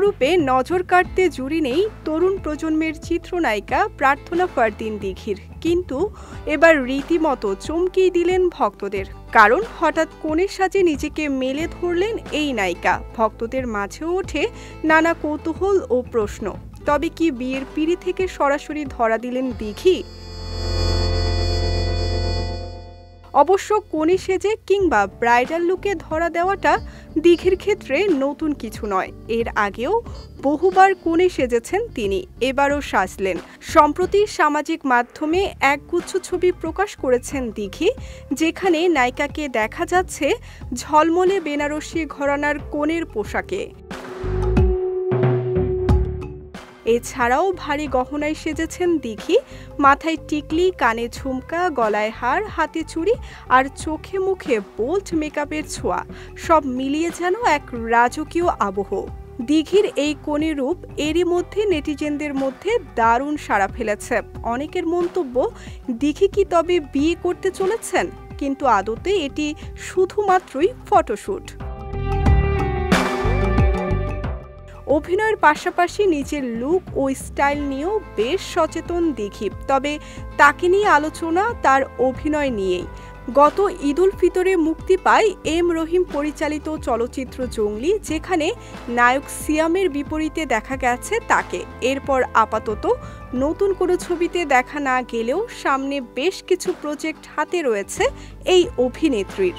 রূপে নজর কাটতে জুড়ি নেই তরুণ প্রজন্মের চিত্রনায়িকা প্রার্থনা ফারদিন দিঘির, কিন্তু এবার রীতিমতো চমকেই দিলেন ভক্তদের। কারণ হঠাৎ কনের সাজে নিজেকে মেলে ধরলেন এই নায়িকা। ভক্তদের মাঝেও ওঠে নানা কৌতূহল ও প্রশ্ন, তবে কি বিয়ের পিঁড়ি থেকে সরাসরি ধরা দিলেন দিঘি? অবশ্য কনে সেজে কিংবা ব্রাইডাল লুকে ধরা দেওয়াটা দিঘির ক্ষেত্রে নতুন কিছু নয়। এর আগেও বহুবার কনে সেজেছেন তিনি, এবারও সাজলেন। সম্প্রতি সামাজিক মাধ্যমে একগুচ্ছ ছবি প্রকাশ করেছেন দিঘি, যেখানে নায়িকাকে দেখা যাচ্ছে ঝলমলে বেনারসি ঘরানার কনের পোশাকে। এছাড়াও ভারী গহনায় সেজেছেন দিঘি। মাথায় টিকলি, কানে ঝুমকা, গলায় হার, হাতে চুড়ি আর চোখে মুখে বোল্ড মেকআপের ছোঁয়া, সব মিলিয়ে যেন এক রাজকীয় আবহ। দিঘির এই কনে রূপ এরই মধ্যে নেটিজেনদের মধ্যে দারুণ সাড়া ফেলেছে। অনেকের মন্তব্য, দিঘি কি তবে বিয়ে করতে চলেছেন? কিন্তু আদতে এটি শুধুমাত্রই ফটোশুট। অভিনয়ের পাশাপাশি নিজের লুক ও স্টাইল নিয়েও বেশ সচেতন দিঘি, তবে তাকে নিয়ে আলোচনা তার অভিনয় নিয়েই। গত ঈদুল ফিতরে মুক্তি পায় এম রহিম পরিচালিত চলচ্চিত্র জঙ্গলি, যেখানে নায়ক সিয়ামের বিপরীতে দেখা গেছে তাকে। এরপর আপাতত নতুন কোনো ছবিতে দেখা না গেলেও সামনে বেশ কিছু প্রজেক্ট হাতে রয়েছে এই অভিনেত্রীর।